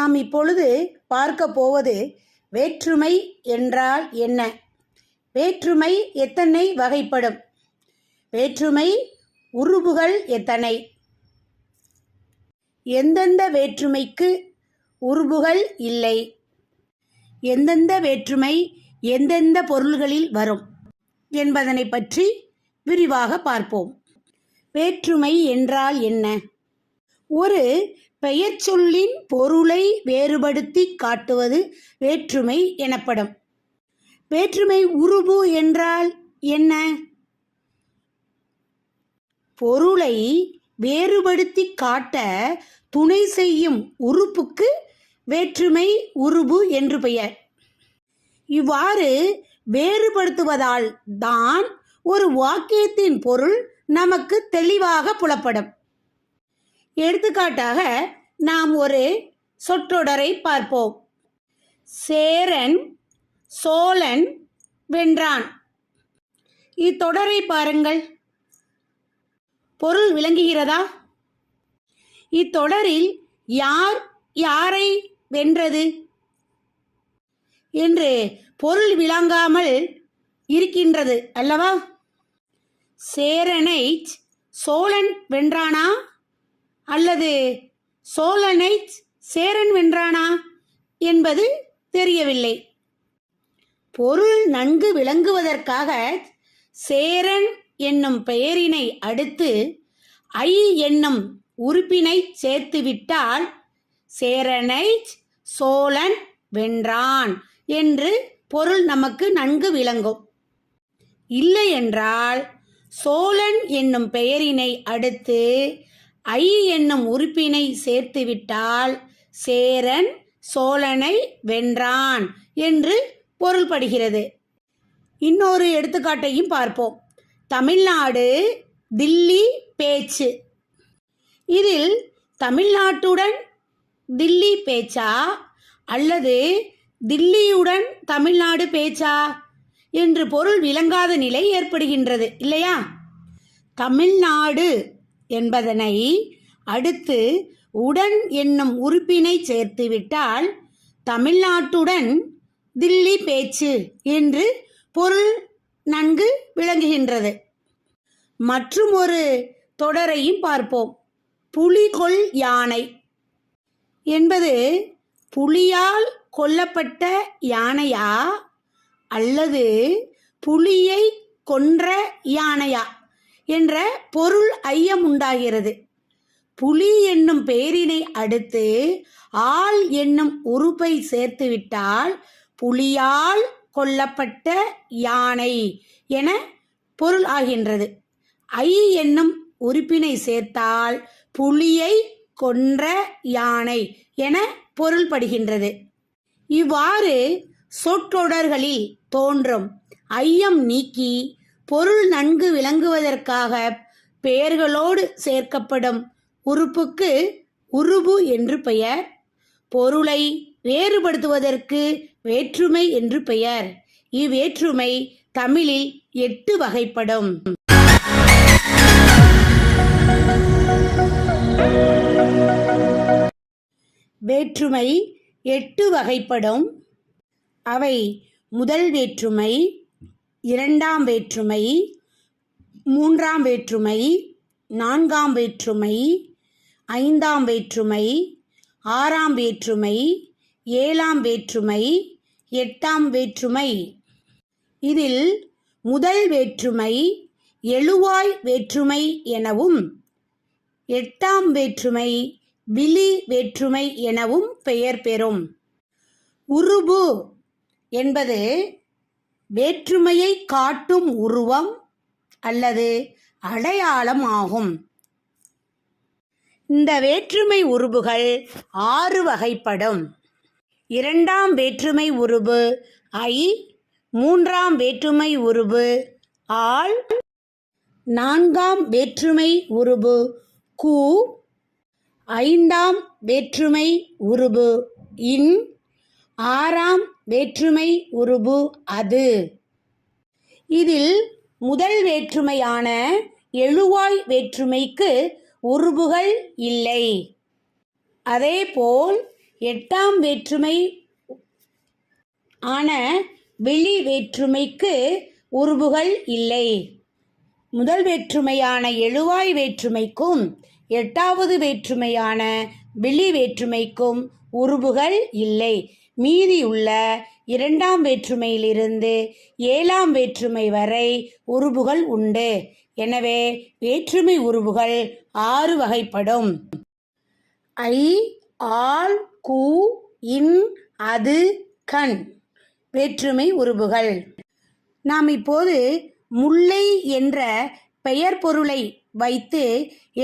நாம் இப்பொழுது பார்க்க போவது வேற்றுமை என்றால் என்ன? வேற்றுமை எத்தனை வகைப்படும்? வேற்றுமை உருபுகள் எத்தனை? எந்தெந்த வேற்றுமைக்கு உருபுகள் இல்லை? எந்தெந்த வேற்றுமை எந்தெந்த பொருள்களில் வரும் என்பதனை பற்றி விரிவாக பார்ப்போம். வேற்றுமை என்றால் என்ன? ஒரு பெயர்ச்சொல்லின் பொருளை வேறுபடுத்தி காட்டுவது வேற்றுமை எனப்படும். வேற்றுமை உருபு என்றால் என்ன? பொருளை வேறுபடுத்தி காட்ட துணை செய்யும் உறுப்புக்கு வேற்றுமை உருபு என்று பெயர். இவ்வாறு வேறுபடுத்துவதால் தான் ஒரு வாக்கியத்தின் பொருள் நமக்கு தெளிவாக புலப்படும். எடுத்துக்காட்டாக நாம் ஒரு சொற்றொடரை பார்ப்போம். சேரன் சோழன் வென்றான். இத்தொடரை பாருங்கள். பொருள் விளங்குகிறதா? இத்தொடரில் யார் யாரை வென்றது என்று பொருள் விளங்காமல் இருக்கின்றது அல்லவா? சேரனை சோழன் வென்றானா அல்லது சோழனை சேரன் வென்றானா என்பது தெரியவில்லை. பொருள் நன்கு விளங்குவதற்காக சேரன் என்னும் பெயரினை அடுத்து ஐ என்னும் உறுப்பினை சேர்த்துவிட்டால் சேரனை சோழன் வென்றான் என்று பொருள் நமக்கு நன்கு விளங்கும். இல்லை என்றால் சோழன் என்னும் பெயரினை அடுத்து ஐ என்னும் உறுப்பினை சேர்த்துவிட்டால் சேரன் சோழனை வென்றான் என்று பொருள்படுகிறது. இன்னொரு எடுத்துக்காட்டையும் பார்ப்போம். தமிழ்நாடு தில்லி பேச்சு. இதில் தமிழ்நாட்டுடன் தில்லி பேச்சா அல்லது தில்லியுடன் தமிழ்நாடு பேச்சா என்று பொருள் விளங்காத நிலை ஏற்படுகின்றது இல்லையா? தமிழ்நாடு என்பதனை அடுத்து உடன் என்னும் உறுப்பினை சேர்த்துவிட்டால் தமிழ்நாட்டுடன் தில்லி பேச்சு என்று பொருள் நன்கு விளங்குகின்றது. மற்றும் ஒரு தொடரையும் பார்ப்போம். புலிகொல் யானை என்பது புலியால் கொல்லப்பட்ட யானையா அல்லது புலியை கொன்ற யானையா என்ற பொருள் ஐயம் உண்டாகிறது. புலி என்னும் பெயரினை அடுத்து ஆள் என்னும் உறுப்பை சேர்த்துவிட்டால் புலியால் கொல்லப்பட்ட யானை என பொருள் ஆகின்றது. ஐ என்னும் உறுப்பினை சேர்த்தால் புலியை கொன்ற யானை என பொருள்படுகின்றது. இவ்வாறு சொற்றொடர்களில் தோன்றும் ஐயம் நீக்கி பொருள் நன்கு விளங்குவதற்காக பெயர்களோடு சேர்க்கப்படும் உறுப்புக்கு உருபு என்று பெயர். பொருளை வேறுபடுத்துவதற்கு வேற்றுமை என்று பெயர். இவ்வேற்றுமை தமிழில் 8 வகைப்படும். வேற்றுமை 8 வகைப்படும். அவை முதல் வேற்றுமை, இரண்டாம் வேற்றுமை, மூன்றாம் வேற்றுமை, நான்காம் வேற்றுமை, ஐந்தாம் வேற்றுமை, ஆறாம் வேற்றுமை, ஏழாம் வேற்றுமை, எட்டாம் வேற்றுமை. இதில் முதல் வேற்றுமை எழுவாய் வேற்றுமை எனவும் எட்டாம் வேற்றுமை விழி வேற்றுமை எனவும் பெயர் பெறும். உருபு என்பது வேற்றுமையை காட்டும் உருவம் அல்லது அடையாளம் ஆகும். இந்த வேற்றுமை உருபுகள் 6 வகைப்படும். இரண்டாம் வேற்றுமை உருபு ஐ, மூன்றாம் வேற்றுமை உருபு ஆள், நான்காம் வேற்றுமை உருபு கு, ஐந்தாம் வேற்றுமை உருபு இன், ஆறாம் வேற்றுமை உருபு அது. இதில் முதல் வேற்றுமையான எழுவாய் வேற்றுமைக்கு உருபுகள் இல்லை. அதேபோல் எட்டாம் வேற்றுமை ஆன வெளி வேற்றுமைக்கு உருபுகள் இல்லை. முதல் வேற்றுமையான எழுவாய் வேற்றுமைக்கும் எட்டாவது வேற்றுமையான வெளி வேற்றுமைக்கும் உருபுகள் இல்லை. மீதியுள்ள இரண்டாம் வேற்றுமையிலிருந்து ஏழாம் வேற்றுமை வரை உருபுகள் உண்டு. எனவே வேற்றுமை உருபுகள் 6 வகைப்படும். ஐ, ஆல், கூ, இன், அது, கண் வேற்றுமை உருபுகள். நாம் இப்போது முல்லை என்ற பெயர் பொருளை வைத்து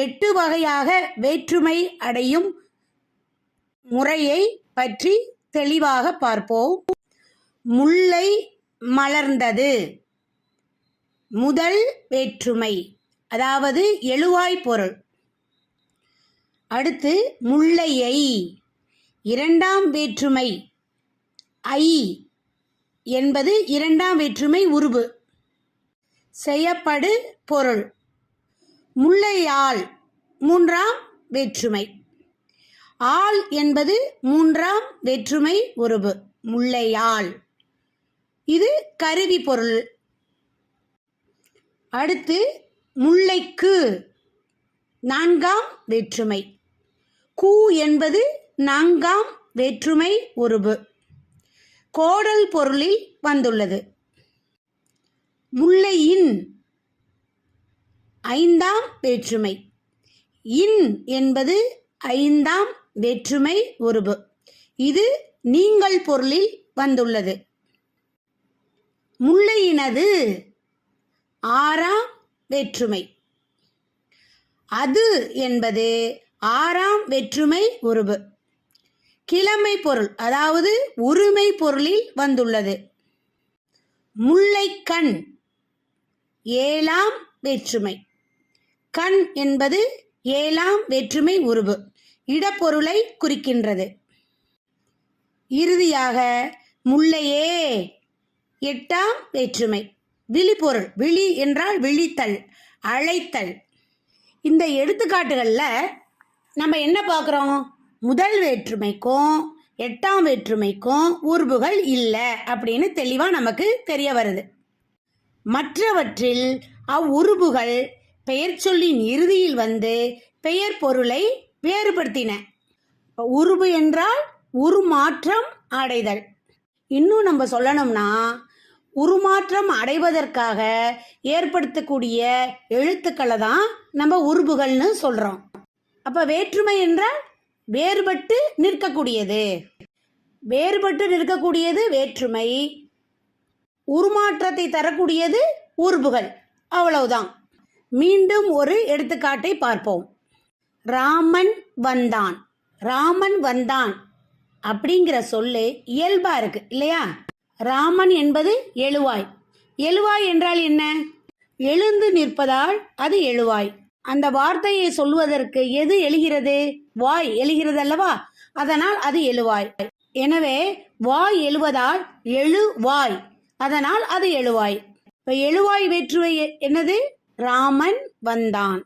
8 வகையாக வேற்றுமை அடையும் முறையை பற்றி தெளிவாக பார்ப்போம். முல்லை மலர்ந்தது முதல் வேற்றுமை, அதாவது எழுவாய் பொருள். அடுத்து முல்லையை இரண்டாம் வேற்றுமை ஐ என்பது இரண்டாம் வேற்றுமை உருபு செய்யப்படு பொருள். முல்லையால் மூன்றாம் வேற்றுமை. ஆள் என்பது மூன்றாம் வேற்றுமை உருபு முல்லையால். இது கருவி பொருள். அடுத்து முல்லைக்கு நான்காம் வேற்றுமை. கூ என்பது நான்காம் வேற்றுமை உருபு கோடல் பொருளில் வந்துள்ளது. முல்லையின் ஐந்தாம் வேற்றுமை. இன் என்பது ஐந்தாம் வேற்றுமை உருபு. இது நீங்கள் பொருளில் வந்துள்ளது. முல்லையினது ஆறாம் வேற்றுமை. அது என்பது ஆறாம் வேற்றுமை உருபு கிழமை பொருள், அதாவது உரிமை பொருளில் வந்துள்ளது. முல்லைக்கண் ஏழாம் வேற்றுமை. கண் என்பது ஏழாம் வேற்றுமை உருபு இடப்பொருளை குறிக்கின்றது. இறுதியாக முல்லையே எட்டாம் வேற்றுமை விழிப்பொருள். விழி என்றால் விழித்தல், அழைத்தல். இந்த எடுத்துக்காட்டுகளில் நம்ம என்ன பார்க்குறோம்? முதல் வேற்றுமைக்கும் எட்டாம் வேற்றுமைக்கும் உருபுகள் இல்லை அப்படின்னு தெளிவாக நமக்கு தெரிய வருது. மற்றவற்றில் அவ்வுருபுகள் பெயர் சொல்லின் இறுதியில் வந்து பெயர் பொருளை வேறுபடுத்தின. உருபு என்றால் உருமாற்றம் அடைதல். இன்னும் நம்ம சொல்லணும்னா உருமாற்றம் அடைவதற்காக ஏற்படுத்தக்கூடிய எழுத்துக்களை தான் நம்ம உருபுகள்னு சொல்கிறோம். அப்போ வேற்றுமை என்றால் வேறுபட்டு நிற்கக்கூடியது. வேறுபட்டு நிற்கக்கூடியது வேற்றுமை. உருமாற்றத்தை தரக்கூடியது உருபுகள். அவ்வளவுதான். மீண்டும் ஒரு எடுத்துக்காட்டை பார்ப்போம். ராமன் வந்தான். ராமன் வந்தான் அப்படிங்கிற சொல்லு இயல்பா இருக்கு இல்லையா? ராமன் என்பது எழுவாய். எழுவாய் என்றால் என்ன? எழுந்து நிற்பதால் அது எழுவாய். அந்த வார்த்தையை சொல்வதற்கு எது எழுகிறது? வாய் எழுகிறது அல்லவா? அதனால் அது எழுவாய். எனவே வாய் எழுவதால் எழுவாய், அதனால் அது எழுவாய். இப்போ எழுவாய் வேற்றுமை என்னது? ராமன் வந்தான்.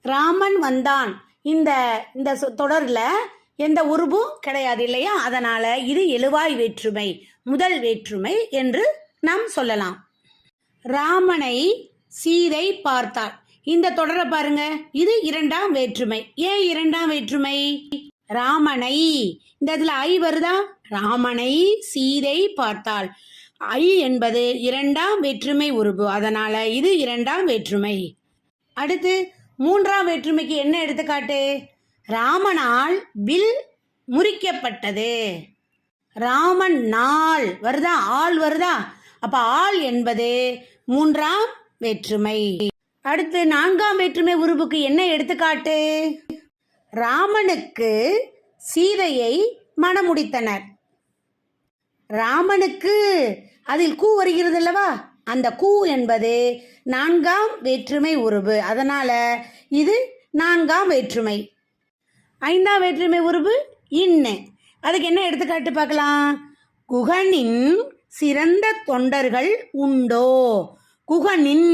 ராமன் வந்தான் இந்த இந்த தொடரில் எந்த உருபும் கிடையாது இல்லையா? அதனால இது எழுவாய் வேற்றுமை, முதல் வேற்றுமை என்று நாம் சொல்லலாம். ராமனை சீதை பார்த்தாள். இந்த தொடரை பாருங்க, இது இரண்டாம் வேற்றுமை. ஏன் இரண்டாம் வேற்றுமை? ராமனை, இந்த இடத்துல ஐ வருதா? ராமனை சீதை பார்த்தாள். ஐ என்பது இரண்டாம் வேற்றுமை உருபு, அதனால இது இரண்டாம் வேற்றுமை. அடுத்து மூன்றாம் வேற்றுமைக்கு என்ன எடுத்துக்காட்டு? ராமனால் வில் முறிக்கப்பட்டது. ராமன் நாள் வருதா? ஆள் வருதா? அப்ப ஆள் என்பது மூன்றாம் வேற்றுமை. அடுத்து நான்காம் வேற்றுமை உருபுக்கு என்ன எடுத்துக்காட்டு? ராமனுக்கு சீதையை மணமுடித்தனர். ராமனுக்கு அதில் கூ வருகிறது அல்லவா? அந்த கூ என்பது நான்காம் வேற்றுமை உருபு, அதனால இது நான்காம் வேற்றுமை. ஐந்தாம் வேற்றுமை உருபு இன்னு. அதுக்கு என்ன எடுத்துக்காட்டு பார்க்கலாம். குகனின் சிறந்த தொண்டர்கள் உண்டோ. குகனின்,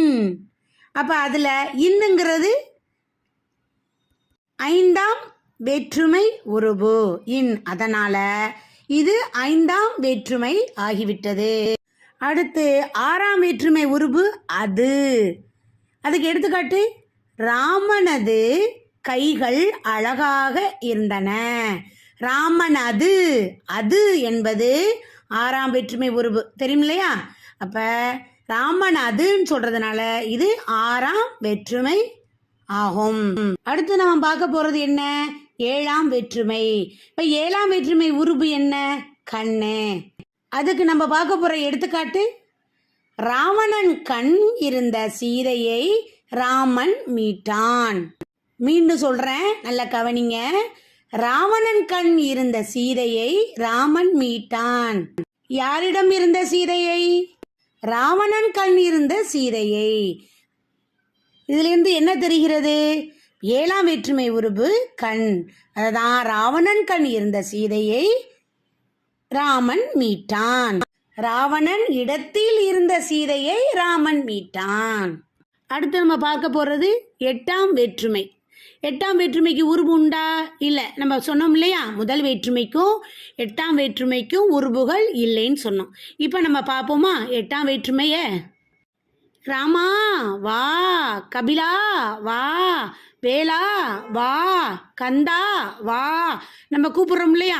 அப்ப அதுல இன்னுங்கிறது ஐந்தாம் வேற்றுமை உருபு இன், அதனால இது 5ஆம் வேற்றுமை ஆகிவிட்டது. அடுத்து 6ஆம் வேற்றுமை உருபு அது. அதுக்கு எடுத்துக்காட்டு, ராமனது கைகள் அழகாக இருந்தன. ராமனது, அது என்பது 6ஆம் வேற்றுமை உருபு, தெரியும் இல்லையா? அப்ப ராமன் அதுன்னு சொல்றதுனால இது 6ஆம் வேற்றுமை ஆகும். அடுத்து நம்ம பார்க்க போறது என்ன? 7ஆம் வேற்றுமை. இப்ப 7ஆம் வேற்றுமை உருபு என்ன? கண்ணு. அதுக்கு நம்ம பார்க்க போற எடுத்துக்காட்டு, ராவணன் கண் இருந்த சீதையை ராமன் மீட்டான். மீண்டும் சொல்றேன், நல்ல கவனிங்க. ராவணன் கண் இருந்த சீதையை ராமன் மீட்டான். யாரிடம் இருந்த சீதையை? ராவணன் கண் இருந்த சீதையை. இதிலிருந்து என்ன தெரிகிறது? 7ஆம் வேற்றுமை உருபு கண். அதுதான் ராவணன் கண் இருந்த சீதையை ராமன் மீட்டான். ராவணன் இடத்தில் இருந்த சீதையை ராமன் மீட்டான். அடுத்து நம்ம பார்க்க போறது 8ஆம் வேற்றுமை. 8ஆம் வேற்றுமைக்கு உருபு உண்டா? இல்லை. நம்ம சொன்னோம் இல்லையா, முதல் வேற்றுமைக்கும் 8ஆம் வேற்றுமைக்கும் உருபுகள் இல்லைன்னு சொன்னோம். இப்போ நம்ம பார்ப்போமா 8ஆம் வேற்றுமைய? ராமா வா, கபிலா வா, வேலா வா, கந்தா வா. நம்ம கூப்பிடுறோம் இல்லையா,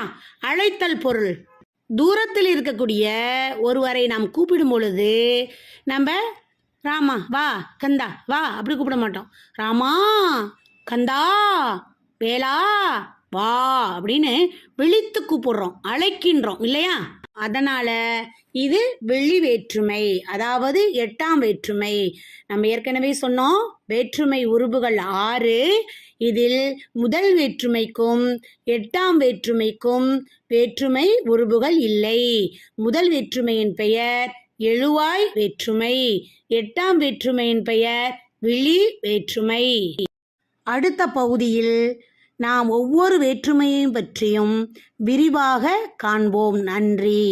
அழைத்தல் பொருள். தூரத்தில் இருக்கக்கூடிய ஒருவரை நாம் கூப்பிடும் பொழுது நம்ம ராமா வா, கந்தா வா அப்படி கூப்பிட மாட்டோம். ராமா, கந்தா, வேலா வா அப்படின்னு விழித்து கூப்பிடுறோம், அழைக்கின்றோம் இல்லையா? அதனால இது வெளி வேற்றுமை, அதாவது 8ஆம் வேற்றுமை. நம்ம ஏற்கனவே சொன்னோம், வேற்றுமை உருபுகள் 6. இதில் முதல் வேற்றுமைக்கும் 8ஆம் வேற்றுமைக்கும் வேற்றுமை உருபுகள் இல்லை. முதல் வேற்றுமையின் பெயர் எழுவாய் வேற்றுமை, 8ஆம் வேற்றுமையின் பெயர் விழி வேற்றுமை. அடுத்த பகுதியில் நாம் ஒவ்வொரு வேற்றுமையையும் பற்றியும் விரிவாக காண்போம். நன்றி.